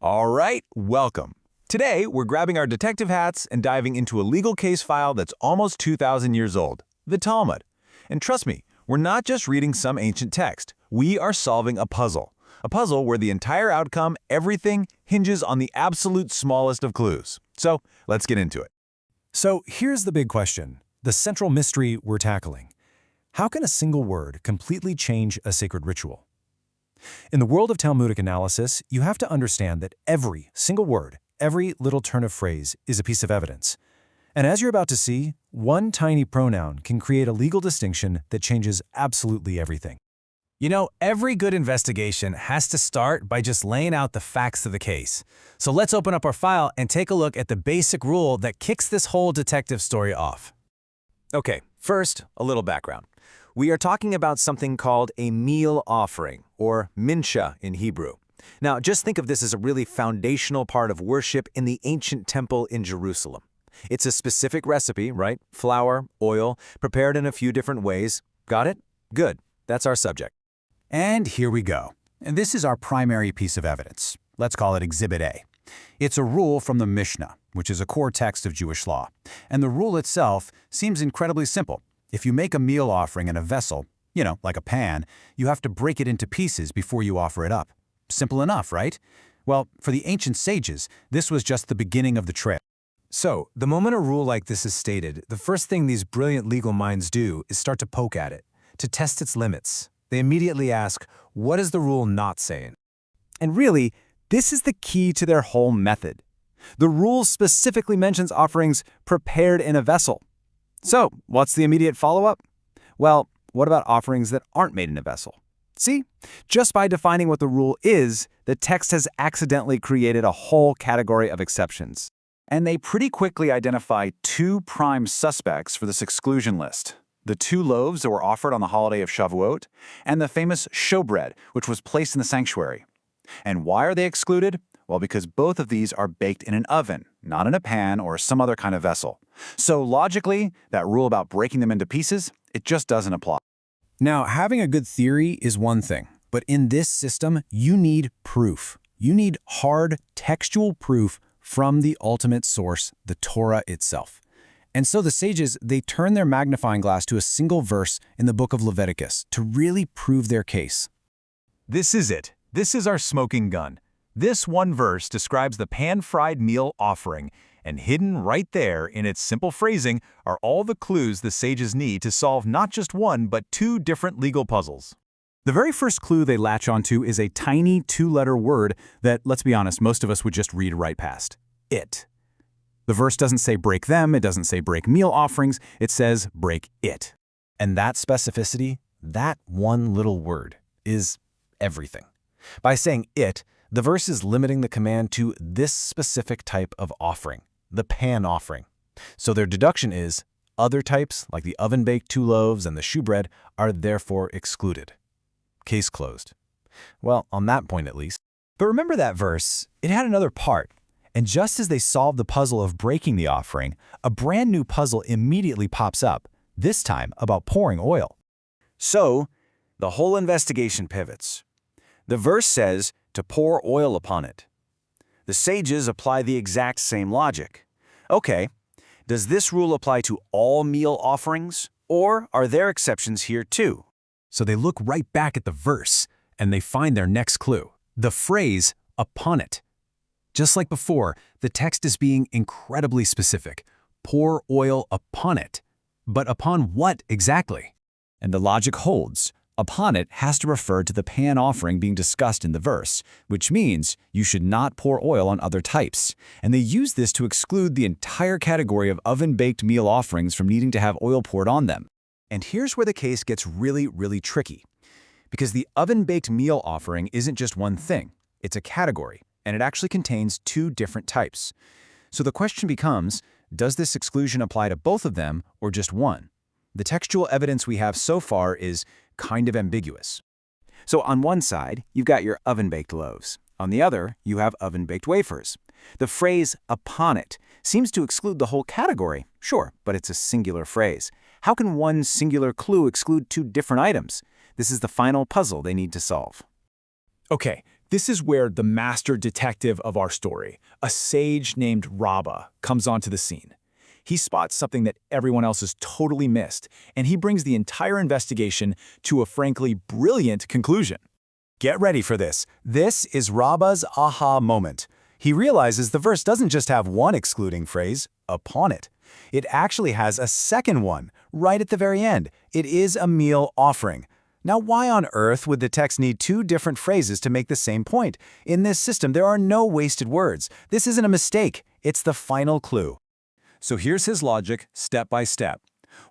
All right, welcome. Today, we're grabbing our detective hats and diving into a legal case file that's almost 2,000 years old, the Talmud. And trust me, we're not just reading some ancient text. We are solving a puzzle. A puzzle where the entire outcome, everything, hinges on the absolute smallest of clues. So, let's get into it. So here's the big question, the central mystery we're tackling. How can a single word completely change a sacred ritual? In the world of Talmudic analysis, you have to understand that every single word, every little turn of phrase is a piece of evidence. And as you're about to see, one tiny pronoun can create a legal distinction that changes absolutely everything. You know, every good investigation has to start by just laying out the facts of the case. So let's open up our file and take a look at the basic rule that kicks this whole detective story off. Okay, first, a little background. We are talking about something called a meal offering, or mincha in Hebrew. Now, just think of this as a really foundational part of worship in the ancient temple in Jerusalem. It's a specific recipe, right? Flour, oil, prepared in a few different ways. Got it? Good. That's our subject. And here we go. And this is our primary piece of evidence. Let's call it Exhibit A. It's a rule from the Mishnah, which is a core text of Jewish law. And the rule itself seems incredibly simple. If you make a meal offering in a vessel, like a pan, you have to break it into pieces before you offer it up. Simple enough, right? Well, for the ancient sages, this was just the beginning of the trail. So, the moment a rule like this is stated, the first thing these brilliant legal minds do is start to poke at it, to test its limits. They immediately ask, what is the rule not saying? And really, this is the key to their whole method. The rule specifically mentions offerings prepared in a vessel. So, what's the immediate follow-up? Well, what about offerings that aren't made in a vessel? See, just by defining what the rule is, the text has accidentally created a whole category of exceptions. And they pretty quickly identify two prime suspects for this exclusion list. The 2 loaves that were offered on the holiday of Shavuot, and the famous shewbread, which was placed in the sanctuary. And why are they excluded? Well, because both of these are baked in an oven, not in a pan or some other kind of vessel. So logically, that rule about breaking them into pieces, it just doesn't apply. Now, having a good theory is one thing, but in this system, you need proof. You need hard, textual proof from the ultimate source, the Torah itself. And so the sages, they turn their magnifying glass to a single verse in the book of Leviticus to really prove their case. This is it. This is our smoking gun. This one verse describes the pan-fried meal offering, and hidden right there in its simple phrasing are all the clues the sages need to solve not just one but 2 different legal puzzles. The very first clue they latch onto is a tiny 2-letter word that, let's be honest, most of us would just read right past. It. The verse doesn't say break them, it doesn't say break meal offerings, it says break it. And that specificity, that one little word, is everything. By saying it, the verse is limiting the command to this specific type of offering, the pan offering. So their deduction is, other types, like the oven-baked 2 loaves and the shewbread, are therefore excluded. Case closed. Well, on that point at least. But remember that verse, it had another part. And just as they solved the puzzle of breaking the offering, a brand new puzzle immediately pops up, this time about pouring oil. So, the whole investigation pivots. The verse says to pour oil upon it. The sages apply the exact same logic. Okay, does this rule apply to all meal offerings, or are there exceptions here too? So they look right back at the verse, and they find their next clue, the phrase upon it. Just like before, the text is being incredibly specific. Pour oil upon it. But upon what exactly? And the logic holds. Upon it has to refer to the pan offering being discussed in the verse, which means you should not pour oil on other types. And they use this to exclude the entire category of oven-baked meal offerings from needing to have oil poured on them. And here's where the case gets really, really tricky. Because the oven-baked meal offering isn't just one thing. It's a category, and it actually contains 2 different types. So the question becomes, does this exclusion apply to both of them or just one? The textual evidence we have so far is kind of ambiguous. So on one side, you've got your oven-baked loaves. On the other, you have oven-baked wafers. The phrase upon it seems to exclude the whole category. Sure, but it's a singular phrase. How can one singular clue exclude 2 different items? This is the final puzzle they need to solve. Okay, This is where the master detective of our story, a sage named Rabbah, comes onto the scene. He spots something that everyone else has totally missed, and he brings the entire investigation to a frankly brilliant conclusion. Get ready for this. This is Rabbah's aha moment. He realizes the verse doesn't just have one excluding phrase, upon it. It actually has a second one, right at the very end. It is a meal offering. Now, why on earth would the text need two different phrases to make the same point? In this system, there are no wasted words. This isn't a mistake. It's the final clue. So here's his logic, step by step.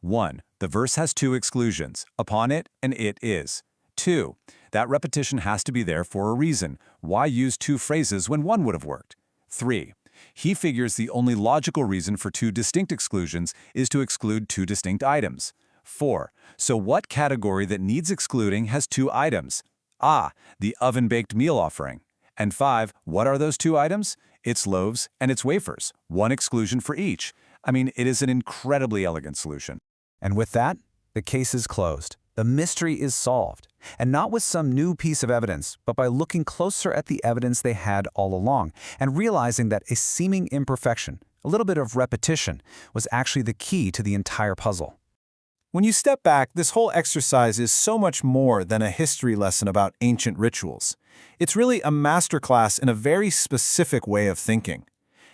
1. The verse has two exclusions, upon it and it is. 2. That repetition has to be there for a reason. Why use two phrases when one would have worked? 3. He figures the only logical reason for two distinct exclusions is to exclude two distinct items. 4. So what category that needs excluding has two items? The oven-baked meal offering. And 5, what are those two items? It's loaves and it's wafers, one exclusion for each. I mean, it is an incredibly elegant solution. And with that, the case is closed. The mystery is solved. And not with some new piece of evidence, but by looking closer at the evidence they had all along and realizing that a seeming imperfection, a little bit of repetition, was actually the key to the entire puzzle. When you step back, this whole exercise is so much more than a history lesson about ancient rituals. It's really a masterclass in a very specific way of thinking.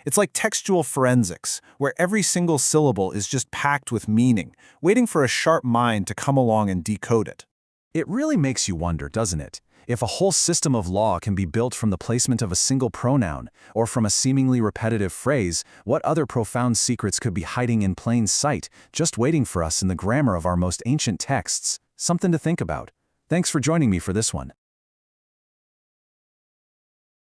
It's like textual forensics, where every single syllable is just packed with meaning, waiting for a sharp mind to come along and decode it. It really makes you wonder, doesn't it? If a whole system of law can be built from the placement of a single pronoun, or from a seemingly repetitive phrase, what other profound secrets could be hiding in plain sight, just waiting for us in the grammar of our most ancient texts? Something to think about. Thanks for joining me for this one.